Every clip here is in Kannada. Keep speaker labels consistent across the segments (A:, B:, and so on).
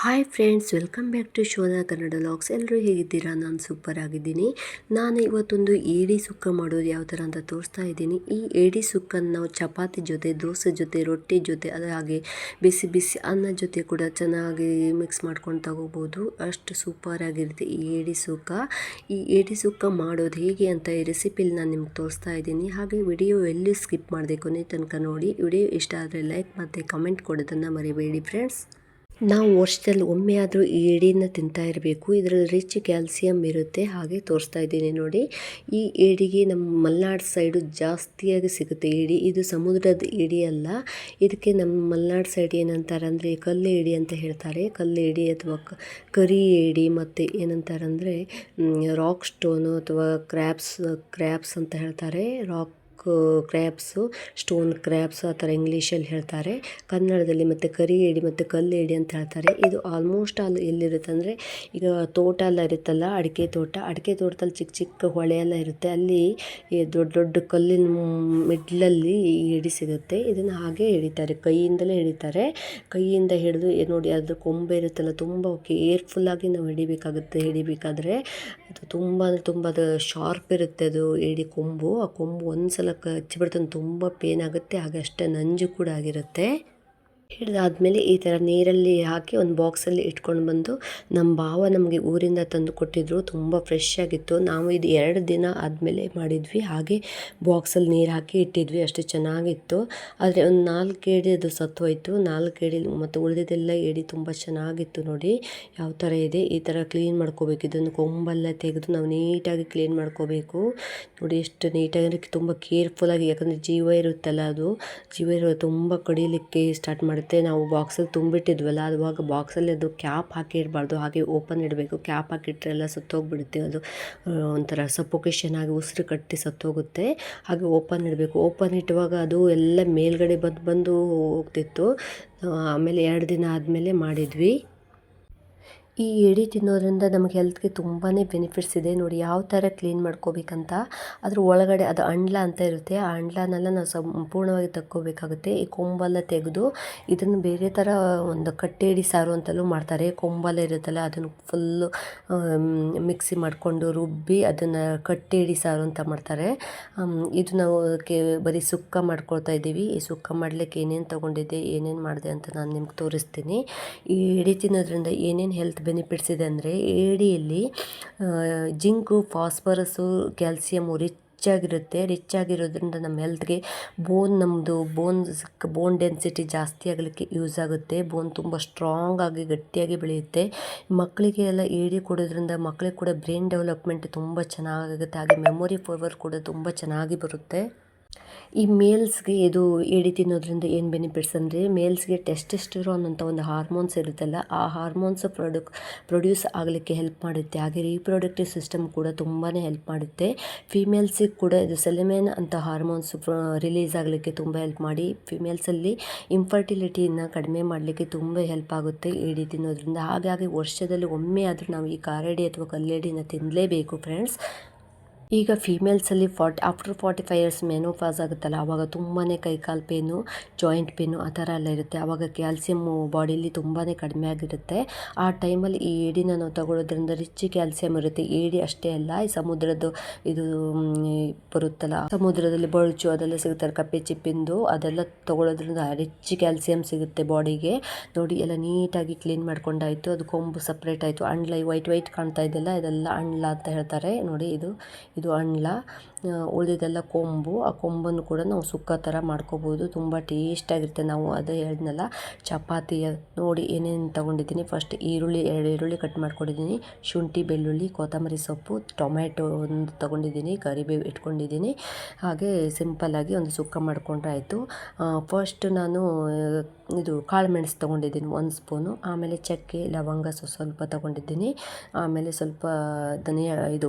A: Hi friends, welcome back to Shona Kannada vlogs. ಎಲ್ಲರೂ ಹೇಗಿದ್ದೀರಾ? ನಾನು ಸೂಪರ್ ಆಗಿದ್ದೀನಿ. ನಾನು ಇವತ್ತೊಂದು ಏಡಿ ಸುಕ್ಕ ಮಾಡೋದು ಯಾವ ಥರ ಅಂತ ತೋರಿಸ್ತಾ ಇದ್ದೀನಿ. ಈ ಏಡಿ ಸುಕ್ಕನ್ನು ನಾವು ಚಪಾತಿ ಜೊತೆ, ದೋಸೆ ಜೊತೆ, ರೊಟ್ಟಿ ಜೊತೆ, ಅದು ಹಾಗೆ ಬಿಸಿ ಬಿಸಿ ಅನ್ನ ಜೊತೆ ಕೂಡ ಚೆನ್ನಾಗಿ ಮಿಕ್ಸ್ ಮಾಡ್ಕೊಂಡು ತಗೋಬೋದು. ಅಷ್ಟು ಸೂಪರ್ ಆಗಿರುತ್ತೆ ಈ ಏಡಿ ಸುಕ್ಕ. ಈ ಏಡಿ ಸುಕ್ಕ ಮಾಡೋದು ಹೇಗೆ ಅಂತ ಈ ರೆಸಿಪಿಲಿ ನಾನು ನಿಮ್ಗೆ ತೋರಿಸ್ತಾ ಇದ್ದೀನಿ. ಹಾಗೆ ವಿಡಿಯೋ ಎಲ್ಲಿ ಸ್ಕಿಪ್ ಮಾಡದೆ ಕೊನೆ ತನಕ ನೋಡಿ. ವಿಡಿಯೋ ಇಷ್ಟ ಆದರೆ ಲೈಕ್ ಮತ್ತು ಕಮೆಂಟ್ ಕೊಡೋದನ್ನು ಮರಿಬೇಡಿ ಫ್ರೆಂಡ್ಸ್. ನಾವು ವರ್ಷದಲ್ಲಿ ಒಮ್ಮೆ ಆದರೂ ಈ ಏಡಿನ ತಿಂತಾ ಇರಬೇಕು. ಇದರಲ್ಲಿ ರಿಚ್ ಕ್ಯಾಲ್ಸಿಯಂ ಇರುತ್ತೆ. ಹಾಗೆ ತೋರಿಸ್ತಾ ಇದ್ದೀನಿ ನೋಡಿ. ಈ ಏಡಿಗೆ ನಮ್ಮ ಮಲೆನಾಡು ಸೈಡು ಜಾಸ್ತಿಯಾಗಿ ಸಿಗುತ್ತೆ ಏಡಿ. ಇದು ಸಮುದ್ರದ ಏಡಿ ಅಲ್ಲ. ಇದಕ್ಕೆ ನಮ್ಮ ಮಲೆನಾಡು ಸೈಡ್ ಏನಂತಾರೆ ಅಂದರೆ ಕಲ್ಲು ಏಡಿ ಅಂತ ಹೇಳ್ತಾರೆ. ಕಲ್ಲು ಏಡಿ ಅಥವಾ ಕರಿ ಏಡಿ, ಮತ್ತು ಏನಂತಾರಂದರೆ ರಾಕ್ ಸ್ಟೋನು ಅಥವಾ ಕ್ರ್ಯಾಬ್ಸ್ ಅಂತ ಹೇಳ್ತಾರೆ. ಕ್ರ್ಯಾಬ್ಸು, ಸ್ಟೋನ್ ಕ್ರ್ಯಾಬ್ಸ್ ಆ ಥರ ಇಂಗ್ಲೀಷಲ್ಲಿ ಹೇಳ್ತಾರೆ ಕನ್ನಡದಲ್ಲಿ. ಮತ್ತು ಕರಿ ಏಡಿ ಮತ್ತು ಕಲ್ಲು ಏಡಿ ಅಂತ ಹೇಳ್ತಾರೆ. ಇದು ಆಲ್ಮೋಸ್ಟ್ ಅಲ್ಲಿ ಎಲ್ಲಿರುತ್ತೆ ಅಂದರೆ, ಈಗ ತೋಟ ಎಲ್ಲ ಇರುತ್ತಲ್ಲ, ಅಡಿಕೆ ತೋಟದಲ್ಲಿ ಚಿಕ್ಕ ಚಿಕ್ಕ ಹೊಳೆ ಎಲ್ಲ ಇರುತ್ತೆ. ಅಲ್ಲಿ ಈ ದೊಡ್ಡ ದೊಡ್ಡ ಕಲ್ಲಿನ ಮಿಡ್ಲಲ್ಲಿ ಈ ಏಡಿ ಸಿಗುತ್ತೆ. ಇದನ್ನು ಹಾಗೆ ಹಿಡಿತಾರೆ, ಕೈಯಿಂದಲೇ ಹಿಡಿತಾರೆ. ಕೈಯಿಂದ ಹಿಡಿದು ನೋಡಿ, ಅದ್ರ ಕೊಂಬೆ ಇರುತ್ತಲ್ಲ, ತುಂಬ ಕೇರ್ಫುಲ್ಲಾಗಿ ನಾವು ಹಿಡಿಬೇಕಾದ್ರೆ ಅದು ತುಂಬ ಅಂದರೆ ತುಂಬ ಅದು ಶಾರ್ಪ್ ಇರುತ್ತೆ. ಅದು ಏಡಿ ಕೊಂಬು, ಆ ಕೊಂಬು ಒಂದು ಸಲ ಹಚ್ಚಿಬಿಡ್ತು ತುಂಬ ಪೇನ್ ಆಗುತ್ತೆ. ಹಾಗೆ ಅಷ್ಟೇ ನಂಜು ಕೂಡ ಆಗಿರುತ್ತೆ. ಹಿಡಿದಾದ್ಮೇಲೆ ಈ ಥರ ನೀರಲ್ಲಿ ಹಾಕಿ ಒಂದು ಬಾಕ್ಸಲ್ಲಿ ಇಟ್ಕೊಂಡು ಬಂದು ನಮ್ಮ ಭಾವ ನಮಗೆ ಊರಿಂದ ತಂದು ಕೊಟ್ಟಿದ್ದರು. ತುಂಬ ಫ್ರೆಶ್ ಆಗಿತ್ತು. ನಾವು ಇದು 2 ದಿನ ಆದಮೇಲೆ ಮಾಡಿದ್ವಿ. ಹಾಗೆ ಬಾಕ್ಸಲ್ಲಿ ನೀರು ಹಾಕಿ ಇಟ್ಟಿದ್ವಿ. ಅಷ್ಟು ಚೆನ್ನಾಗಿತ್ತು. ಆದರೆ ಒಂದು 4 ಏಡಿ ಅದು ಸತ್ತೋಯ್ತು. 4 ಏಡಿ ಮತ್ತು ಉಳಿದಿದ್ದೆಲ್ಲ ಏಡಿ ತುಂಬ ಚೆನ್ನಾಗಿತ್ತು. ನೋಡಿ ಯಾವ ಥರ ಇದೆ. ಈ ಥರ ಕ್ಲೀನ್ ಮಾಡ್ಕೋಬೇಕು. ಇದನ್ನು ಕೊಂಬೆಲ್ಲ ತೆಗೆದು ನಾವು ನೀಟಾಗಿ ಕ್ಲೀನ್ ಮಾಡ್ಕೋಬೇಕು. ನೋಡಿ ಎಷ್ಟು ನೀಟಾಗಿ, ತುಂಬ ಕೇರ್ಫುಲ್ಲಾಗಿ, ಯಾಕಂದರೆ ಜೀವ ಇರುತ್ತಲ್ಲ, ಅದು ಜೀವ ಇರೋ ತುಂಬ ಕಡಿಲಿಕ್ಕೆ ಸ್ಟಾರ್ಟ್ ಮಾಡುತ್ತೆ. ನಾವು ಬಾಕ್ಸಲ್ಲಿ ತುಂಬಿಟ್ಟಿದ್ವಲ್ಲ, ಅದುವಾಗ ಬಾಕ್ಸಲ್ಲಿ ಅದು ಕ್ಯಾಪ್ ಹಾಕಿ ಇಡಬಾರ್ದು, ಹಾಗೆ ಓಪನ್ ಇಡಬೇಕು. ಕ್ಯಾಪ್ ಹಾಕಿಟ್ರೆ ಎಲ್ಲ ಸತ್ತೋಗ್ಬಿಡುತ್ತೆ. ಅದು ಒಂಥರ ಸಫೋಕೇಶನ್ ಆಗಿ ಉಸಿರು ಕಟ್ಟಿ ಸತ್ತೋಗುತ್ತೆ. ಹಾಗೆ ಓಪನ್ ಇಡಬೇಕು. ಓಪನ್ ಇಟ್ಟುವಾಗ ಅದು ಎಲ್ಲ ಮೇಲ್ಗಡೆ ಬಂದು ಹೋಗ್ತಿತ್ತು. ಆಮೇಲೆ 2 ದಿನ ಆದಮೇಲೆ ಮಾಡಿದ್ವಿ. ಈ ಏಡಿ ತಿನ್ನೋದ್ರಿಂದ ನಮಗೆ ಹೆಲ್ತ್ಗೆ ತುಂಬಾ ಬೆನಿಫಿಟ್ಸ್ ಇದೆ. ನೋಡಿ ಯಾವ ಥರ ಕ್ಲೀನ್ ಮಾಡ್ಕೋಬೇಕಂತ. ಅದ್ರ ಒಳಗಡೆ ಅದು ಅಂಡ್ಲ ಅಂತ ಇರುತ್ತೆ. ಆ ಅಂಡ್ಲನೆಲ್ಲ ನಾವು ಸಂಪೂರ್ಣವಾಗಿ ತಕ್ಕೋಬೇಕಾಗುತ್ತೆ. ಈ ಕೊಂಬೆಲ್ಲ ತೆಗೆದು ಇದನ್ನು ಬೇರೆ ಥರ ಒಂದು ಕಟ್ಟೇಡಿ ಸಾರು ಅಂತಲೂ ಮಾಡ್ತಾರೆ. ಕೊಂಬೆಲ್ಲ ಇರುತ್ತಲ್ಲ, ಅದನ್ನು ಫುಲ್ಲು ಮಿಕ್ಸಿ ಮಾಡಿಕೊಂಡು ರುಬ್ಬಿ ಅದನ್ನು ಕಟ್ಟೇಡಿ ಸಾರು ಅಂತ ಮಾಡ್ತಾರೆ. ಇದು ನಾವು ಅದಕ್ಕೆ ಬರೀ ಸುಕ್ಕ ಮಾಡ್ಕೊಳ್ತಾ ಇದ್ದೀವಿ. ಈ ಸುಕ್ಕ ಮಾಡಲಿಕ್ಕೆ ಏನೇನು ತೊಗೊಂಡಿದ್ದೆ, ಏನೇನು ಮಾಡಿದೆ ಅಂತ ನಾನು ನಿಮ್ಗೆ ತೋರಿಸ್ತೀನಿ. ಈ ಏಡಿ ತಿನ್ನೋದ್ರಿಂದ ಏನೇನು ಹೆಲ್ತ್ ಬೆನಿಫಿಟ್ಸ್ ಇದೆ ಅಂದರೆ, ಏಡಿಯಲ್ಲಿ ಜಿಂಕು, ಫಾಸ್ಫರಸ್ಸು, ಕ್ಯಾಲ್ಸಿಯಮು ರಿಚ್ ಆಗಿರೋದ್ರಿಂದ ನಮ್ಮ ಹೆಲ್ತ್ಗೆ ಬೋನ್ ಡೆನ್ಸಿಟಿ ಜಾಸ್ತಿ ಆಗಲಿಕ್ಕೆ ಯೂಸ್ ಆಗುತ್ತೆ. ಬೋನ್ ತುಂಬ ಸ್ಟ್ರಾಂಗ್ ಆಗಿ ಗಟ್ಟಿಯಾಗಿ ಬೆಳೆಯುತ್ತೆ. ಮಕ್ಕಳಿಗೆ ಎಲ್ಲ ಏಡಿ ಕೊಡೋದ್ರಿಂದ ಮಕ್ಕಳಿಗೆ ಕೂಡ ಬ್ರೈನ್ ಡೆವಲಪ್ಮೆಂಟ್ ತುಂಬ ಚೆನ್ನಾಗಾಗುತ್ತೆ. ಹಾಗೆ ಮೆಮೊರಿ ಪವರ್ ಕೂಡ ತುಂಬ ಚೆನ್ನಾಗಿ ಬರುತ್ತೆ. ಈ ಮೇಲ್ಸ್ಗೆ ಇದು ಏಡಿ ತಿನ್ನೋದ್ರಿಂದ ಏನು ಬೆನಿಫಿಟ್ಸ್ ಅಂದರೆ, ಮೇಲ್ಸ್ಗೆ ಟೆಸ್ಟೆಸ್ಟೆರಾನ್ ಅಂತ ಒಂದು ಹಾರ್ಮೋನ್ಸ್ ಇರುತ್ತಲ್ಲ, ಆ ಹಾರ್ಮೋನ್ಸ್ ಪ್ರೊಡ್ಯೂಸ್ ಆಗಲಿಕ್ಕೆ ಹೆಲ್ಪ್ ಮಾಡುತ್ತೆ. ಹಾಗೆ ರೀಪ್ರೊಡಕ್ಟಿವ್ ಸಿಸ್ಟಮ್ ಕೂಡ ತುಂಬಾ ಹೆಲ್ಪ್ ಮಾಡುತ್ತೆ. ಫೀಮೇಲ್ಸಿಗೆ ಕೂಡ ಇದು ಸೆಲೆಮೆನ್ ಅಂತ ಹಾರ್ಮೋನ್ಸ್ ರಿಲೀಸ್ ಆಗಲಿಕ್ಕೆ ತುಂಬ ಹೆಲ್ಪ್ ಮಾಡಿ ಫಿಮೇಲ್ಸಲ್ಲಿ ಇನ್ಫರ್ಟಿಲಿಟಿಯನ್ನು ಕಡಿಮೆ ಮಾಡಲಿಕ್ಕೆ ತುಂಬ ಹೆಲ್ಪ್ ಆಗುತ್ತೆ ಏಡಿ ತಿನ್ನೋದ್ರಿಂದ. ಹಾಗಾಗಿ ವರ್ಷದಲ್ಲಿ ಒಮ್ಮೆ ಆದರೂ ನಾವು ಈ ಕಾರೇಡಿ ಅಥವಾ ಕಲ್ಲೇಡಿನ ತಿನ್ನಲೇಬೇಕು ಫ್ರೆಂಡ್ಸ್. ಈಗ ಫೀಮೇಲ್ಸಲ್ಲಿ ಆಫ್ಟರ್ 45 ಇಯರ್ಸ್ ಮೆನೋಪಾಸ್ ಆಗುತ್ತಲ್ಲ, ಆವಾಗ ತುಂಬಾ ಕೈಕಾಲು ಪೇನು, ಜಾಯಿಂಟ್ ಪೇನು ಆ ಥರ ಎಲ್ಲ ಇರುತ್ತೆ. ಆವಾಗ ಕ್ಯಾಲ್ಸಿಯಮ್ಮು ಬಾಡಿಲಿ ತುಂಬಾ ಕಡಿಮೆ ಆಗಿರುತ್ತೆ. ಆ ಟೈಮಲ್ಲಿ ಈ ಏಡಿನ ನಾವು ತಗೊಳ್ಳೋದ್ರಿಂದ ರಿಚ್ ಕ್ಯಾಲ್ಸಿಯಮ್ ಇರುತ್ತೆ. ಏಡಿ ಅಷ್ಟೇ ಅಲ್ಲ, ಈ ಸಮುದ್ರದ್ದು ಇದು ಬರುತ್ತಲ್ಲ, ಸಮುದ್ರದಲ್ಲಿ ಬಳ್ಚು ಅದೆಲ್ಲ ಸಿಗುತ್ತಲ್ಲ, ಕಪ್ಪೆ ಚಿಪ್ಪಿಂದು, ಅದೆಲ್ಲ ತಗೊಳ್ಳೋದ್ರಿಂದ ರಿಚ್ ಕ್ಯಾಲ್ಸಿಯಮ್ ಸಿಗುತ್ತೆ ಬಾಡಿಗೆ. ನೋಡಿ ಎಲ್ಲ ನೀಟಾಗಿ ಕ್ಲೀನ್ ಮಾಡ್ಕೊಂಡಾಯಿತು. ಅದು ಕೊಂಬು ಸಪ್ರೇಟ್ ಆಯಿತು. ಅಂಡ್ಲ ವೈಟ್ ಕಾಣ್ತಾ ಇದೆಯಲ್ಲ, ಇದೆಲ್ಲ ಅಂಡ್ಲ ಅಂತ ಹೇಳ್ತಾರೆ. ನೋಡಿ ಇದು ಅಂಡ್ಲ, ಉಳಿದಿದ್ದೆಲ್ಲ ಕೊಂಬು. ಆ ಕೊಂಬನ್ನು ಕೂಡ ನಾವು ಸುಕ್ಕ ಥರ ಮಾಡ್ಕೋಬೋದು. ತುಂಬ ಟೇಸ್ಟಾಗಿರುತ್ತೆ. ನಾವು ಅದೇ ಹೇಳಿದ್ನಲ್ಲ, ಚಪಾತಿಯ ನೋಡಿ ಏನೇನು ತೊಗೊಂಡಿದ್ದೀನಿ. ಫಸ್ಟ್ 2 ಈರುಳ್ಳಿ ಕಟ್ ಮಾಡ್ಕೊಂಡಿದ್ದೀನಿ, ಶುಂಠಿ, ಬೆಳ್ಳುಳ್ಳಿ, ಕೊತ್ತಂಬರಿ ಸೊಪ್ಪು, ಟೊಮ್ಯಾಟೊ ಒಂದು ತೊಗೊಂಡಿದ್ದೀನಿ, ಕರಿಬೇವು ಇಟ್ಕೊಂಡಿದ್ದೀನಿ. ಹಾಗೆ ಸಿಂಪಲ್ಲಾಗಿ ಒಂದು ಸುಕ್ಕ ಮಾಡಿಕೊಂಡ್ರೆ ಆಯಿತು. ಫಸ್ಟ್ ನಾನು ಇದು ಕಾಳು ಮೆಣಸು ತೊಗೊಂಡಿದ್ದೀನಿ 1 ಸ್ಪೂನು. ಆಮೇಲೆ ಚಕ್ಕೆ, ಲವಂಗ ಸ್ವಲ್ಪ ತೊಗೊಂಡಿದ್ದೀನಿ. ಆಮೇಲೆ ಸ್ವಲ್ಪ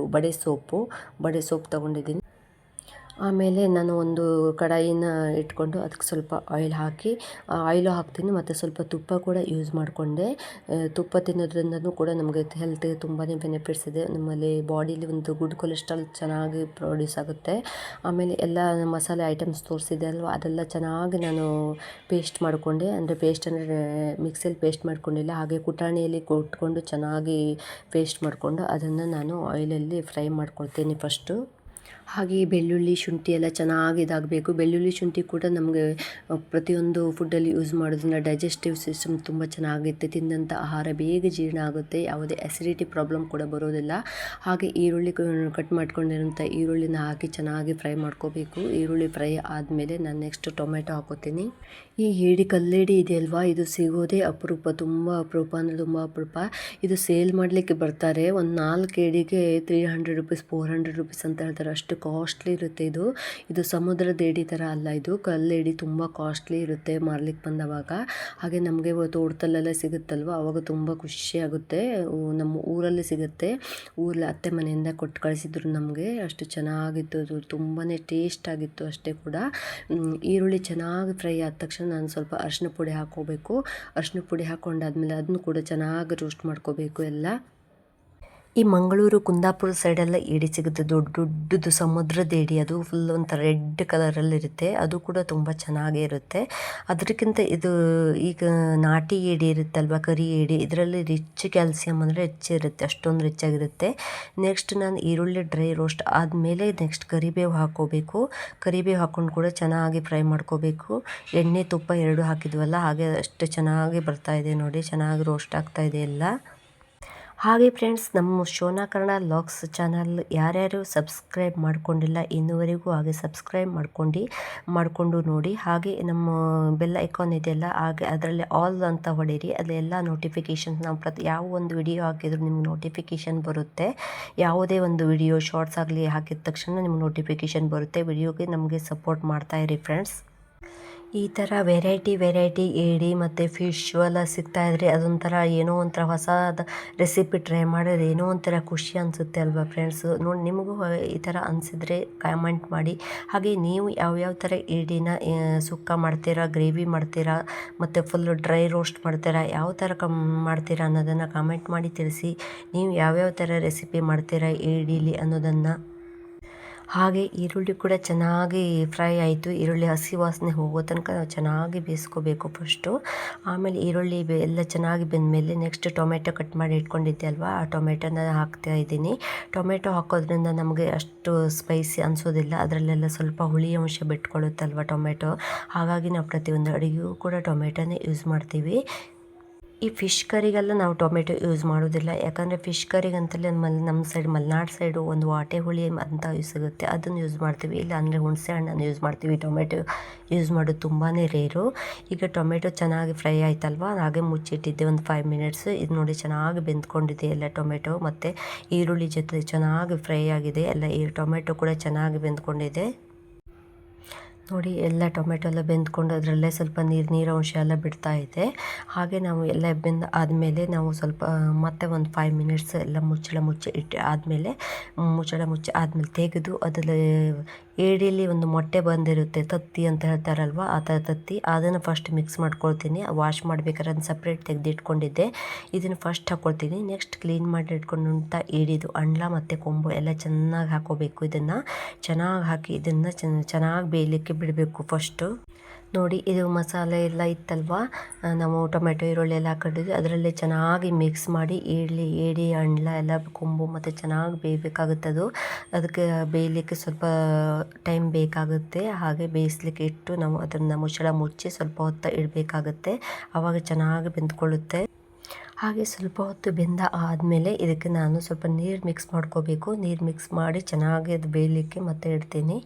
A: ಬಡೆ ಸೊಪ್ಪು ತೊಗೊಂಡಿದ್ದೀನಿ. ಆಮೇಲೆ ನಾನು ಒಂದು ಕಡಾಯಿನ ಇಟ್ಕೊಂಡು ಅದಕ್ಕೆ ಸ್ವಲ್ಪ ಆಯಿಲ್ ಹಾಕಿ ಆಯಿಲು ಹಾಕ್ತೀನಿ ಮತ್ತು ಸ್ವಲ್ಪ ತುಪ್ಪ ಕೂಡ ಯೂಸ್ ಮಾಡಿಕೊಂಡೆ. ತುಪ್ಪ ತಿನ್ನೋದ್ರಿಂದನೂ ಕೂಡ ನಮಗೆ ಹೆಲ್ತ್ಗೆ ತುಂಬಾ ಬೆನಿಫಿಟ್ಸ್ ಇದೆ. ನಮ್ಮಲ್ಲಿ ಬಾಡೀಲಿ ಒಂದು ಗುಡ್ ಕೊಲೆಸ್ಟ್ರಾಲ್ ಚೆನ್ನಾಗಿ ಪ್ರೊಡ್ಯೂಸ್ ಆಗುತ್ತೆ. ಆಮೇಲೆ ಎಲ್ಲ ಮಸಾಲೆ ಐಟಮ್ಸ್ ತೋರಿಸಿದೆ ಅಲ್ವ, ಅದೆಲ್ಲ ಚೆನ್ನಾಗಿ ನಾನು ಪೇಸ್ಟ್ ಮಾಡಿಕೊಂಡೆ. ಅಂದರೆ ಪೇಸ್ಟ್ ಅಂದರೆ ಮಿಕ್ಸಿಯಲ್ಲಿ ಪೇಸ್ಟ್ ಮಾಡ್ಕೊಂಡಿಲ್ಲ, ಹಾಗೆ ಕುಟಾಣಿಯಲ್ಲಿ ಕೊಟ್ಕೊಂಡು ಚೆನ್ನಾಗಿ ಪೇಸ್ಟ್ ಮಾಡಿಕೊಂಡು ಅದನ್ನು ನಾನು ಆಯಿಲಲ್ಲಿ ಫ್ರೈ ಮಾಡ್ಕೊಳ್ತೀನಿ ಫಸ್ಟು. ಹಾಗೆ ಬೆಳ್ಳುಳ್ಳಿ ಶುಂಠಿ ಎಲ್ಲ ಚೆನ್ನಾಗಿ ಇದಾಗಬೇಕು. ಬೆಳ್ಳುಳ್ಳಿ ಶುಂಠಿ ಕೂಡ ನಮಗೆ ಪ್ರತಿಯೊಂದು ಫುಡ್ಡಲ್ಲಿ ಯೂಸ್ ಮಾಡೋದ್ರಿಂದ ಡೈಜೆಸ್ಟಿವ್ ಸಿಸ್ಟಮ್ ತುಂಬ ಚೆನ್ನಾಗಿರುತ್ತೆ. ತಿಂದಂಥ ಆಹಾರ ಬೇಗ ಜೀರ್ಣ ಆಗುತ್ತೆ, ಯಾವುದೇ ಅಸಿಡಿಟಿ ಪ್ರಾಬ್ಲಮ್ ಕೂಡ ಬರೋದಿಲ್ಲ. ಹಾಗೆ ಈರುಳ್ಳಿ ಕಟ್ ಮಾಡ್ಕೊಂಡಿರೋಂಥ ಈರುಳ್ಳಿನ ಹಾಕಿ ಚೆನ್ನಾಗಿ ಫ್ರೈ ಮಾಡ್ಕೋಬೇಕು. ಈರುಳ್ಳಿ ಫ್ರೈ ಆದಮೇಲೆ ನಾನು ನೆಕ್ಸ್ಟ್ ಟೊಮೆಟೊ ಹಾಕೋತೀನಿ. ಈ ಕಲ್ಲೇಡಿ ಇದೆಯಲ್ವಾ, ಇದು ಸಿಗೋದೇ ಅಪರೂಪ, ತುಂಬ ಅಪರೂಪ ಅಂದರೆ ತುಂಬ ಅಪರೂಪ. ಇದು ಸೇಲ್ ಮಾಡಲಿಕ್ಕೆ ಬರ್ತಾರೆ. ಒಂದು 4 ಏಡಿಗೆ 300 ರುಪೀಸ್ 400 ರುಪೀಸ್ ಅಂತ ಹೇಳ್ತಾರೆ. ಅಷ್ಟು ಕಾಸ್ಟ್ಲಿ ಇರುತ್ತೆ ಇದು ಸಮುದ್ರದ ಏಡಿ ಥರ ಅಲ್ಲ, ಇದು ಕಲ್ಲೇಡಿ ತುಂಬ ಕಾಸ್ಟ್ಲಿ ಇರುತ್ತೆ ಮಾರ್ಲಿಕ್ಕೆ ಬಂದವಾಗ. ಹಾಗೆ ನಮಗೆ ತೋಟದಲ್ಲೆಲ್ಲ ಸಿಗುತ್ತಲ್ವ, ಆವಾಗ ತುಂಬ ಖುಷಿ ಆಗುತ್ತೆ. ನಮ್ಮ ಊರಲ್ಲಿ ಸಿಗುತ್ತೆ, ಊರಲ್ಲಿ ಅತ್ತೆ ಮನೆಯಿಂದ ಕೊಟ್ಟು ಕಳಿಸಿದ್ರು ನಮಗೆ. ಅಷ್ಟು ಚೆನ್ನಾಗಿತ್ತು, ಅದು ತುಂಬಾ ಟೇಸ್ಟ್ ಆಗಿತ್ತು ಅಷ್ಟೇ ಕೂಡ. ಈರುಳ್ಳಿ ಚೆನ್ನಾಗಿ ಫ್ರೈ ಆದ ತಕ್ಷಣ ನಾನು ಸ್ವಲ್ಪ ಅರಿಶಿನ ಪುಡಿ ಹಾಕ್ಕೋಬೇಕು. ಅರಿಶಿನ ಪುಡಿ ಹಾಕ್ಕೊಂಡಾದ್ಮೇಲೆ ಅದನ್ನು ಕೂಡ ಚೆನ್ನಾಗಿ ರೋಸ್ಟ್ ಮಾಡ್ಕೋಬೇಕು ಎಲ್ಲ. ಈ ಮಂಗಳೂರು ಕುಂದಾಪುರ ಸೈಡೆಲ್ಲ ಏಡಿ ಸಿಗುತ್ತೆ, ದೊಡ್ಡ ದೊಡ್ಡದು ಸಮುದ್ರದ ಏಡಿ. ಅದು ಫುಲ್ ಒಂಥರ ರೆಡ್ ಕಲರಲ್ಲಿರುತ್ತೆ, ಅದು ಕೂಡ ತುಂಬ ಚೆನ್ನಾಗೇ ಇರುತ್ತೆ. ಅದಕ್ಕಿಂತ ಇದು ಈಗ ನಾಟಿ ಏಡಿ ಇರುತ್ತಲ್ವ, ಕರಿ ಏಡಿ, ಇದರಲ್ಲಿ ರಿಚ್ ಕ್ಯಾಲ್ಸಿಯಂ ಅಂದರೆ ಇರುತ್ತೆ, ಅಷ್ಟೊಂದು ರಿಚ್ ಆಗಿರುತ್ತೆ. ನೆಕ್ಸ್ಟ್ ನಾನು ಈರುಳ್ಳಿ ಡ್ರೈ ರೋಸ್ಟ್ ಆದಮೇಲೆ ನೆಕ್ಸ್ಟ್ ಕರಿಬೇವು ಹಾಕ್ಕೋಬೇಕು. ಕರಿಬೇವು ಹಾಕ್ಕೊಂಡು ಕೂಡ ಚೆನ್ನಾಗಿ ಫ್ರೈ ಮಾಡ್ಕೋಬೇಕು. ಎಣ್ಣೆ ತುಪ್ಪ ಎರಡು ಹಾಕಿದ್ವಲ್ಲ, ಹಾಗೆ ಅಷ್ಟು ಚೆನ್ನಾಗಿ ಬರ್ತಾ ಇದೆ ನೋಡಿ, ಚೆನ್ನಾಗಿ ರೋಸ್ಟ್ ಆಗ್ತಾ ಇದೆ ಎಲ್ಲ. ಹಾಗೆ ಫ್ರೆಂಡ್ಸ್, ನಮ್ಮ ಶೋನಾ ಕನ್ನಡ ಲಾಗ್ಸ್ ಚಾನಲ್ ಯಾರ್ಯಾರು ಸಬ್ಸ್ಕ್ರೈಬ್ ಮಾಡ್ಕೊಂಡಿಲ್ಲ ಇನ್ನುವರೆಗೂ, ಹಾಗೆ ಸಬ್ಸ್ಕ್ರೈಬ್ ಮಾಡಿಕೊಂಡು ನೋಡಿ. ಹಾಗೆ ನಮ್ಮ ಬೆಲ್ ಐಕಾನ್ ಇದೆಯಲ್ಲ, ಹಾಗೆ ಅದರಲ್ಲಿ ಆಲ್ ಅಂತ ಹೊಡೀರಿ. ಅದೆಲ್ಲ ನೋಟಿಫಿಕೇಷನ್ಸ್, ನಾವು ಯಾವ ಒಂದು ವಿಡಿಯೋ ಹಾಕಿದ್ರು ನಿಮ್ಗೆ ನೋಟಿಫಿಕೇಷನ್ ಬರುತ್ತೆ. ಯಾವುದೇ ಒಂದು ವಿಡಿಯೋ ಶಾರ್ಟ್ಸ್ ಆಗಲಿ ಹಾಕಿದ ತಕ್ಷಣ ನಿಮ್ಗೆ ನೋಟಿಫಿಕೇಷನ್ ಬರುತ್ತೆ. ವಿಡಿಯೋಗೆ ನಮಗೆ ಸಪೋರ್ಟ್ ಮಾಡ್ತಾಯಿರಿ ಫ್ರೆಂಡ್ಸ್. ಈ ಥರ ವೆರೈಟಿ ಏಡಿ ಮತ್ತು ಫಿಶ್ಶು ಎಲ್ಲ ಸಿಗ್ತಾಯಿದ್ರೆ ಅದೊಂಥರ ಏನೋ ಒಂಥರ ಹೊಸದ ರೆಸಿಪಿ ಟ್ರೈ ಮಾಡಿದ್ರೆ ಏನೋ ಒಂಥರ ಖುಷಿ ಅನಿಸುತ್ತೆ ಅಲ್ವಾ ಫ್ರೆಂಡ್ಸು. ನೋಡಿ, ನಿಮಗೂ ಈ ಥರ ಅನಿಸಿದ್ರೆ ಕಮೆಂಟ್ ಮಾಡಿ. ಹಾಗೆ ನೀವು ಯಾವ್ಯಾವ ಥರ ಏಡಿನ ಸುಕ್ಕ ಮಾಡ್ತೀರಾ, ಗ್ರೇವಿ ಮಾಡ್ತೀರಾ, ಮತ್ತು ಫುಲ್ಲು ಡ್ರೈ ರೋಸ್ಟ್ ಮಾಡ್ತೀರಾ, ಯಾವ ಥರ ಮಾಡ್ತೀರಾ ಅನ್ನೋದನ್ನು ಕಮೆಂಟ್ ಮಾಡಿ ತಿಳಿಸಿ. ನೀವು ಯಾವ್ಯಾವ ಥರ ರೆಸಿಪಿ ಮಾಡ್ತೀರಾ ಏಡೀಲಿ ಅನ್ನೋದನ್ನು. ಹಾಗೆ ಈರುಳ್ಳಿ ಕೂಡ ಚೆನ್ನಾಗಿ ಫ್ರೈ ಆಯಿತು. ಈರುಳ್ಳಿ ಹಸಿ ವಾಸನೆ ಹೋಗೋ ತನಕ ಚೆನ್ನಾಗಿ ಬೇಯಿಸ್ಕೋಬೇಕು ಫಸ್ಟು. ಆಮೇಲೆ ಈರುಳ್ಳಿ ಎಲ್ಲ ಚೆನ್ನಾಗಿ ಬೆಂದಮೇಲೆ ನೆಕ್ಸ್ಟ್ ಟೊಮೆಟೊ ಕಟ್ ಮಾಡಿ ಇಟ್ಕೊಂಡಿದ್ದೆ ಅಲ್ವಾ, ಆ ಟೊಮೆಟೊನ ಹಾಕ್ತಾ ಇದ್ದೀನಿ. ಟೊಮೆಟೊ ಹಾಕೋದ್ರಿಂದ ನಮಗೆ ಅಷ್ಟು ಸ್ಪೈಸಿ ಅನಿಸೋದಿಲ್ಲ, ಅದರಲ್ಲೆಲ್ಲ ಸ್ವಲ್ಪ ಹುಳಿ ಅಂಶ ಬಿಟ್ಕೊಳ್ಳುತ್ತಲ್ವ ಟೊಮೆಟೊ. ಹಾಗಾಗಿ ನಾವು ಪ್ರತಿಯೊಂದು ಅಡುಗೆಗೂ ಕೂಡ ಟೊಮೆಟೊನೇ ಯೂಸ್ ಮಾಡ್ತೀವಿ. ಈ ಫಿಶ್ ಕರಿಗೆಲ್ಲ ನಾವು ಟೊಮೆಟೊ ಯೂಸ್ ಮಾಡೋದಿಲ್ಲ, ಯಾಕಂದರೆ ಫಿಶ್ ಕರಿಗಂತಲೇ ನಮ್ಮ ಸೈಡ್ ಮಲೆನಾಡು ಸೈಡು ಒಂದು ವಾಟೆ ಹುಳಿ ಅಂತ ಸಿಗುತ್ತೆ, ಅದನ್ನು ಯೂಸ್ ಮಾಡ್ತೀವಿ. ಇಲ್ಲ ಅಂದರೆ ಹುಣಸೆ ಹಣ್ಣನ್ನು ಯೂಸ್ ಮಾಡ್ತೀವಿ. ಟೊಮೆಟೊ ಯೂಸ್ ಮಾಡೋದು ತುಂಬಾ ರೇರು. ಈಗ ಟೊಮೆಟೊ ಚೆನ್ನಾಗಿ ಫ್ರೈ ಆಯ್ತಲ್ವ, ಹಾಗೆ ಮುಚ್ಚಿಟ್ಟಿದ್ದೆ ಒಂದು 5 ಮಿನಿಟ್ಸ್. ಇದು ನೋಡಿ ಚೆನ್ನಾಗಿ ಬೆಂದ್ಕೊಂಡಿದೆ ಎಲ್ಲ ಟೊಮೆಟೊ ಮತ್ತು ಈರುಳ್ಳಿ ಜೊತೆ ಚೆನ್ನಾಗಿ ಫ್ರೈ ಆಗಿದೆ ಎಲ್ಲ. ಈ ಟೊಮೆಟೊ ಕೂಡ ಚೆನ್ನಾಗಿ ಬೆಂದ್ಕೊಂಡಿದೆ ನೋಡಿ. ಎಲ್ಲ ಟೊಮೆಟೊ ಎಲ್ಲ ಬೆಂದ್ಕೊಂಡು ಅದರಲ್ಲೇ ಸ್ವಲ್ಪ ನೀರು ಅಂಶ ಎಲ್ಲ ಬಿಡ್ತಾ ಇದೆ. ಹಾಗೆ ನಾವು ಎಲ್ಲ ಆದಮೇಲೆ ನಾವು ಸ್ವಲ್ಪ ಮತ್ತೆ ಒಂದು 5 ಮಿನಿಟ್ಸ್ ಎಲ್ಲ ಮುಚ್ಚಿ ಆದಮೇಲೆ ತೆಗೆದು ಅದರಲ್ಲಿ ಏಡಿಯಲ್ಲಿ ಒಂದು ಮೊಟ್ಟೆ ಬಂದಿರುತ್ತೆ, ತತ್ತಿ ಅಂತ ಹೇಳ್ತಾರಲ್ವ, ಆ ಥರ ತತ್ತಿ, ಅದನ್ನು ಫಸ್ಟ್ ಮಿಕ್ಸ್ ಮಾಡ್ಕೊಳ್ತೀನಿ. ವಾಶ್ ಮಾಡ್ಬೇಕಾದ್ರೆ ಅದನ್ನು ಸಪ್ರೇಟ್ ತೆಗೆದಿಟ್ಕೊಂಡಿದ್ದೆ. ಇದನ್ನು ಫಸ್ಟ್ ಹಾಕ್ಕೊಳ್ತೀನಿ. ನೆಕ್ಸ್ಟ್ ಕ್ಲೀನ್ ಮಾಡಿ ಇಟ್ಕೊಂಡಂಥ ಏಡಿದು ಅಂಡ್ಲ ಮತ್ತು ಕೊಂಬು ಎಲ್ಲ ಚೆನ್ನಾಗಿ ಹಾಕೋಬೇಕು. ಇದನ್ನು ಚೆನ್ನಾಗಿ ಹಾಕಿ ಇದನ್ನು ಚೆನ್ನಾಗಿ ಬೇಯಲಿಕ್ಕೆ ಬಿಡಬೇಕು ಫಸ್ಟು. ನೋಡಿ, ಇದು ಮಸಾಲೆ ಎಲ್ಲ ಇತ್ತಲ್ವ, ನಾವು ಟೊಮೆಟೊ ಈರುಳ್ಳಿ ಎಲ್ಲ ಹಾಕೊಂಡಿದ್ವಿ, ಅದರಲ್ಲೇ ಚೆನ್ನಾಗಿ ಮಿಕ್ಸ್ ಮಾಡಿ ಏಡಿ ಅಂಡ್ಲ ಎಲ್ಲ ಕೊಂಬು ಮತ್ತು ಚೆನ್ನಾಗಿ ಬೇಯಬೇಕಾಗುತ್ತೆ. ಅದಕ್ಕೆ ಬೇಯಲಿಕ್ಕೆ ಸ್ವಲ್ಪ ಟೈಮ್ ಬೇಕಾಗುತ್ತೆ. ಹಾಗೆ ಬೇಯಿಸ್ಲಿಕ್ಕೆ ಇಟ್ಟು ನಾವು ಅದನ್ನು ಮುಚ್ಚಿ ಸ್ವಲ್ಪ ಹೊತ್ತು ಇಡಬೇಕಾಗುತ್ತೆ, ಆವಾಗ ಚೆನ್ನಾಗಿ ಬೆಂದ್ಕೊಳ್ಳುತ್ತೆ. ಹಾಗೆ ಸ್ವಲ್ಪ ಹೊತ್ತು ಬೆಂದ ಆದಮೇಲೆ ಇದಕ್ಕೆ ನಾನು ಸ್ವಲ್ಪ ನೀರು ಮಿಕ್ಸ್ ಮಾಡ್ಕೋಬೇಕು. ನೀರು ಮಿಕ್ಸ್ ಮಾಡಿ ಚೆನ್ನಾಗಿ ಅದು ಬೇಯಲಿಕ್ಕೆ ಮತ್ತೆ ಇಡ್ತೀನಿ.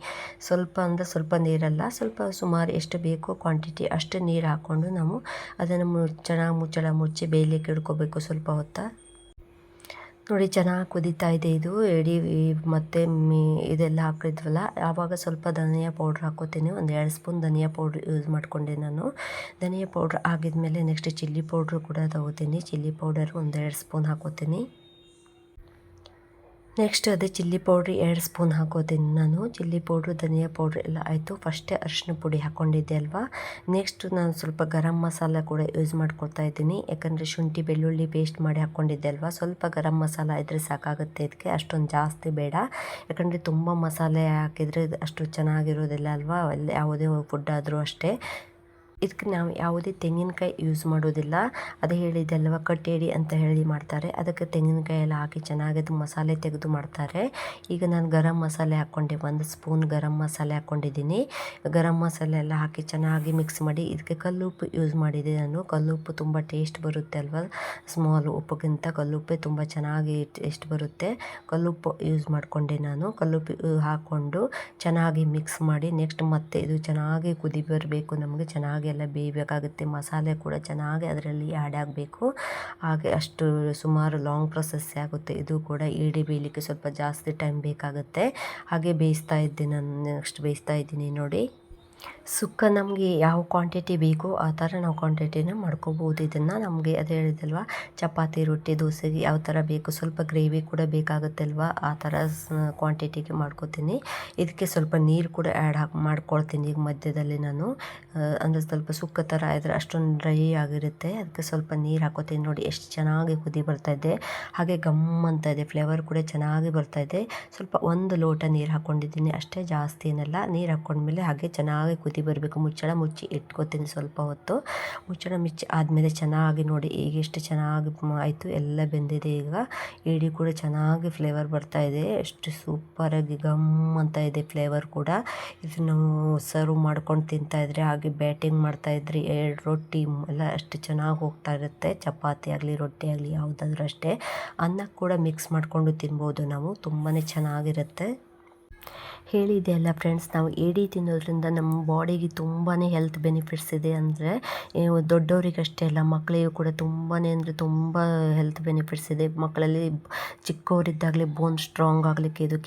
A: ಸ್ವಲ್ಪ ಅಂದರೆ ಸ್ವಲ್ಪ ನೀರಲ್ಲ, ಸ್ವಲ್ಪ ಸುಮಾರು ಎಷ್ಟು ಬೇಕೋ ಕ್ವಾಂಟಿಟಿ ಅಷ್ಟು ನೀರು ಹಾಕ್ಕೊಂಡು ನಾವು ಅದನ್ನು ಚೆನ್ನಾಗಿ ಮುಚ್ಚಿ ಬೇಯಲಿಕ್ಕೆ ಇಡ್ಕೋಬೇಕು ಸ್ವಲ್ಪ ಹೊತ್ತು. ನೋಡಿ, ಚೆನ್ನಾಗಿ ಕುದೀತಾ ಇದೆ ಇದು ಏಡಿ ಮತ್ತು ಇದೆಲ್ಲ ಹಾಕಿದ್ವಲ್ಲ. ಆವಾಗ ಸ್ವಲ್ಪ ಧನಿಯಾ ಪೌಡ್ರ್ ಹಾಕೋತೀನಿ. ಒಂದು 2 ಸ್ಪೂನ್ ಧನಿಯಾ ಪೌಡ್ರ್ ಯೂಸ್ ಮಾಡಿಕೊಂಡೆ ನಾನು. ಧನಿಯಾ ಪೌಡ್ರ್ ಆಗಿದ್ಮೇಲೆ ನೆಕ್ಸ್ಟ್ ಚಿಲ್ಲಿ ಪೌಡ್ರು ಕೂಡ ತಗೋತೀನಿ. ಚಿಲ್ಲಿ ಪೌಡರ್ ಒಂದು 2 ಸ್ಪೂನ್ ಹಾಕೋತೀನಿ. ನೆಕ್ಸ್ಟ್ ಅದೇ ಚಿಲ್ಲಿ ಪೌಡ್ರ್ 2 ಸ್ಪೂನ್ ಹಾಕೋತೀನಿ ನಾನು. ಚಿಲ್ಲಿ ಪೌಡ್ರು ಧನಿಯಾ ಪೌಡ್ರ್ ಎಲ್ಲ ಆಯಿತು. ಫಸ್ಟೇ ಅರಿಶಿನ ಪುಡಿ ಹಾಕ್ಕೊಂಡಿದ್ದೆ ಅಲ್ವಾ. ನೆಕ್ಸ್ಟ್ ನಾನು ಸ್ವಲ್ಪ ಗರಂ ಮಸಾಲ ಕೂಡ ಯೂಸ್ ಮಾಡ್ಕೊಳ್ತಾ ಇದ್ದೀನಿ. ಯಾಕಂದರೆ ಶುಂಠಿ ಬೆಳ್ಳುಳ್ಳಿ ಪೇಸ್ಟ್ ಮಾಡಿ ಹಾಕ್ಕೊಂಡಿದ್ದೆ ಅಲ್ವಾ. ಸ್ವಲ್ಪ ಗರಂ ಮಸಾಲ ಇದ್ದರೆ ಸಾಕಾಗುತ್ತೆ ಇದಕ್ಕೆ, ಅಷ್ಟೊಂದು ಜಾಸ್ತಿ ಬೇಡ. ಯಾಕಂದರೆ ತುಂಬ ಮಸಾಲೆ ಹಾಕಿದರೆ ಅಷ್ಟು ಚೆನ್ನಾಗಿರೋದಿಲ್ಲ ಅಲ್ವಾ, ಯಾವುದೇ ಫುಡ್ ಆದರೂ ಅಷ್ಟೇ. ಇದಕ್ಕೆ ನಾವು ಯಾವುದೇ ತೆಂಗಿನಕಾಯಿ ಯೂಸ್ ಮಾಡೋದಿಲ್ಲ. ಅದೇ ಹೇಳಿದೆ ಅಲ್ವಾ, ಕಟ್ಟೇಡಿ ಅಂತ ಹೇಳಿ ಮಾಡ್ತಾರೆ, ಅದಕ್ಕೆ ತೆಂಗಿನಕಾಯಿ ಎಲ್ಲ ಹಾಕಿ ಚೆನ್ನಾಗಿ ಅದು ಮಸಾಲೆ ತೆಗೆದು ಮಾಡ್ತಾರೆ. ಈಗ ನಾನು ಗರಂ ಮಸಾಲೆ ಹಾಕ್ಕೊಂಡೆ, 1 ಸ್ಪೂನ್ ಗರಂ ಮಸಾಲೆ ಹಾಕ್ಕೊಂಡಿದ್ದೀನಿ. ಗರಂ ಮಸಾಲೆ ಎಲ್ಲ ಹಾಕಿ ಚೆನ್ನಾಗಿ ಮಿಕ್ಸ್ ಮಾಡಿ ಇದಕ್ಕೆ ಕಲ್ಲುಪ್ಪು ಯೂಸ್ ಮಾಡಿದೆ ನಾನು. ಕಲ್ಲುಪ್ಪು ತುಂಬ ಟೇಸ್ಟ್ ಬರುತ್ತೆ ಅಲ್ವಾ, ಸ್ಮಾಲ್ ಉಪ್ಪಿಗಿಂತ ಕಲ್ಲುಪ್ಪೇ ತುಂಬ ಚೆನ್ನಾಗಿ ಟೇಸ್ಟ್ ಬರುತ್ತೆ. ಕಲ್ಲುಪ್ಪು ಯೂಸ್ ಮಾಡಿಕೊಂಡೆ ನಾನು. ಕಲ್ಲುಪ್ಪು ಹಾಕ್ಕೊಂಡು ಚೆನ್ನಾಗಿ ಮಿಕ್ಸ್ ಮಾಡಿ ನೆಕ್ಸ್ಟ್ ಮತ್ತೆ ಇದು ಚೆನ್ನಾಗಿ ಕುದಿ ಬರಬೇಕು, ನಮಗೆ ಚೆನ್ನಾಗಿ ಎಲ್ಲ ಬೇಯಬೇಕಾಗುತ್ತೆ. ಮಸಾಲೆ ಕೂಡ ಚೆನ್ನಾಗಿ ಅದರಲ್ಲಿ ಆ್ಯಡ್ ಆಗಬೇಕು. ಹಾಗೆ ಅಷ್ಟು ಸುಮಾರು ಲಾಂಗ್ ಪ್ರೊಸೆಸ್ಸೇ ಆಗುತ್ತೆ ಇದು ಕೂಡ. ಏಡಿ ಬೇಯಲಿಕ್ಕೆ ಸ್ವಲ್ಪ ಜಾಸ್ತಿ ಟೈಮ್ ಬೇಕಾಗುತ್ತೆ. ಹಾಗೆ ಬೇಯಿಸ್ತಾ ಇದ್ದೆ ನಾನು. ನೆಕ್ಸ್ಟ್ ಬೇಯಿಸ್ತಾ ಇದ್ದೀನಿ ನೋಡಿ. ಸುಕ್ಕ ನಮಗೆ ಯಾವ ಕ್ವಾಂಟಿಟಿ ಬೇಕೋ ಆ ಥರ ನಾವು ಕ್ವಾಂಟಿಟಿನ ಮಾಡ್ಕೋಬೋದು. ಇದನ್ನು ನಮಗೆ ಅದೇ ಹೇಳಿದಲ್ವ, ಚಪಾತಿ ರೊಟ್ಟಿ ದೋಸೆಗೆ ಯಾವ ಥರ ಬೇಕು, ಸ್ವಲ್ಪ ಗ್ರೇವಿ ಕೂಡ ಬೇಕಾಗುತ್ತಲ್ವ, ಆ ಥರ ಕ್ವಾಂಟಿಟಿಗೆ ಮಾಡ್ಕೋತೀನಿ. ಇದಕ್ಕೆ ಸ್ವಲ್ಪ ನೀರು ಕೂಡ ಮಾಡ್ಕೊಳ್ತೀನಿ ಈಗ ಮಧ್ಯದಲ್ಲಿ ನಾನು. ಅಂದರೆ ಸ್ವಲ್ಪ ಸುಕ್ಕ ಥರ ಇದ್ದರೆ ಅಷ್ಟೊಂದು ಡ್ರೈ ಆಗಿರುತ್ತೆ, ಅದಕ್ಕೆ ಸ್ವಲ್ಪ ನೀರು ಹಾಕೋತೀನಿ. ನೋಡಿ ಎಷ್ಟು ಚೆನ್ನಾಗಿ ಕುದಿ ಬರ್ತಾಯಿದೆ, ಹಾಗೆ ಗಮ್ ಅಂತ ಇದೆ, ಫ್ಲೇವರ್ ಕೂಡ ಚೆನ್ನಾಗಿ ಬರ್ತಾಯಿದೆ. ಸ್ವಲ್ಪ 1 ಲೋಟ ನೀರು ಹಾಕ್ಕೊಂಡಿದ್ದೀನಿ ಅಷ್ಟೇ, ಜಾಸ್ತಿ ಏನಲ್ಲ. ನೀರು ಹಾಕ್ಕೊಂಡ್ಮೇಲೆ ಹಾಗೆ ಚೆನ್ನಾಗಿ ಕುದಿ ಬರಬೇಕು. ಮುಚ್ಚಳ ಮುಚ್ಚಿ ಇಟ್ಕೋತೀನಿ ಸ್ವಲ್ಪ ಹೊತ್ತು. ಮುಚ್ಚಳ ಮುಚ್ಚಿ ಆದಮೇಲೆ ಚೆನ್ನಾಗಿ ನೋಡಿ ಈಗ ಎಷ್ಟು ಚೆನ್ನಾಗಿ ಆಯಿತು, ಎಲ್ಲ ಬೆಂದಿದೆ. ಈಗ ಏಡಿ ಕೂಡ ಚೆನ್ನಾಗಿ ಫ್ಲೇವರ್ ಬರ್ತಾ ಇದೆ, ಎಷ್ಟು ಸೂಪರಾಗಿ ಗಮ್ ಅಂತ ಇದೆ ಫ್ಲೇವರ್ ಕೂಡ. ಇದು ನಾವು ಸರ್ವ್ ಮಾಡ್ಕೊಂಡು ತಿಂತಾಯಿದ್ರೆ, ಹಾಗೆ ಬ್ಯಾಟಿಂಗ್ ಮಾಡ್ತಾಯಿದ್ರೆ 2 ರೊಟ್ಟಿ ಎಲ್ಲ ಅಷ್ಟು ಚೆನ್ನಾಗಿ ಹೋಗ್ತಾ ಇರುತ್ತೆ. ಚಪಾತಿ ಆಗಲಿ ರೊಟ್ಟಿ ಆಗಲಿ ಯಾವುದಾದ್ರೂ ಅಷ್ಟೇ. ಅನ್ನಕ್ಕೆ ಕೂಡ ಮಿಕ್ಸ್ ಮಾಡಿಕೊಂಡು ತಿನ್ಬೋದು ನಾವು, ತುಂಬಾ ಚೆನ್ನಾಗಿರುತ್ತೆ. ಹೇಳಿದೆ ಅಲ್ಲ ಫ್ರೆಂಡ್ಸ್, ನಾವು ಏಡಿ ತಿನ್ನೋದ್ರಿಂದ ನಮ್ಮ ಬಾಡಿಗೆ ತುಂಬಾ ಹೆಲ್ತ್ ಬೆನಿಫಿಟ್ಸ್ ಇದೆ. ಅಂದರೆ ದೊಡ್ಡವರಿಗಷ್ಟೇ ಅಲ್ಲ, ಮಕ್ಕಳಿಗೂ ಕೂಡ ತುಂಬಾ ಅಂದರೆ ತುಂಬ ಹೆಲ್ತ್ ಬೆನಿಫಿಟ್ಸ್ ಇದೆ. ಮಕ್ಕಳಲ್ಲಿ ಚಿಕ್ಕವರಿದ್ದಾಗಲೇ ಬೋನ್ ಸ್ಟ್ರಾಂಗ್ ಆಗಲಿಕ್ಕೆ, ಇದು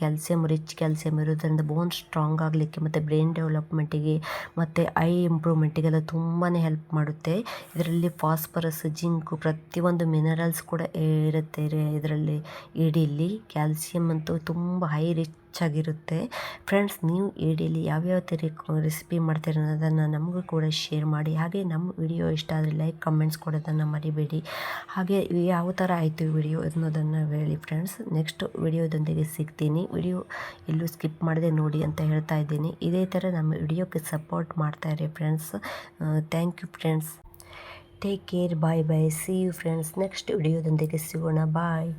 A: ರಿಚ್ ಕ್ಯಾಲ್ಸಿಯಮ್ ಇರೋದ್ರಿಂದ ಬೋನ್ ಸ್ಟ್ರಾಂಗ್ ಆಗಲಿಕ್ಕೆ ಮತ್ತು ಬ್ರೈನ್ ಡೆವಲಪ್ಮೆಂಟಿಗೆ ಮತ್ತು ಐ ಇಂಪ್ರೂವ್ಮೆಂಟಿಗೆಲ್ಲ ತುಂಬಾ ಹೆಲ್ಪ್ ಮಾಡುತ್ತೆ. ಇದರಲ್ಲಿ ಫಾಸ್ಫರಸ್, ಜಿಂಕು, ಪ್ರತಿಯೊಂದು ಮಿನರಲ್ಸ್ ಕೂಡ ಇರುತ್ತೆ ಇದರಲ್ಲಿ. ಏಡಿಯಲ್ಲಿ ಕ್ಯಾಲ್ಸಿಯಮ್ ಅಂತೂ ತುಂಬ ಹೈ ರಿಚ್ ಆಗಿರುತ್ತೆ. ಫ್ರೆಂಡ್ಸ್, ನೀವು ಏಡಿಯಲ್ಲಿ ಯಾವ್ಯಾವ ಥರ ರೆಸಿಪಿ ಮಾಡ್ತೀರ ಅನ್ನೋದನ್ನು ನಮಗೂ ಕೂಡ ಶೇರ್ ಮಾಡಿ. ಹಾಗೆ ನಮ್ಮ ವಿಡಿಯೋ ಇಷ್ಟ ಆದರೆ ಲೈಕ್ ಕಮೆಂಟ್ಸ್ ಕೊಡೋದನ್ನು ಮರಿಬೇಡಿ. ಹಾಗೆ ಯಾವ ಥರ ಆಯಿತು ವಿಡಿಯೋ ಅನ್ನೋದನ್ನು ಹೇಳಿ ಫ್ರೆಂಡ್ಸ್. ನೆಕ್ಸ್ಟ್ ವಿಡಿಯೋದೊಂದಿಗೆ ಸಿಗ್ತೀನಿ. ವಿಡಿಯೋ ಎಲ್ಲೂ ಸ್ಕಿಪ್ ಮಾಡದೆ ನೋಡಿ ಅಂತ ಹೇಳ್ತಾ ಇದ್ದೀನಿ. ಇದೇ ಥರ ನಮ್ಮ ವಿಡಿಯೋಕ್ಕೆ ಸಪೋರ್ಟ್ ಮಾಡ್ತಾಯಿರಿ friends. Thank you friends. Take care, bye bye, see you friends. Next ವಿಡಿಯೋದೊಂದಿಗೆ ಸಿಗೋಣ, ಬಾಯ್.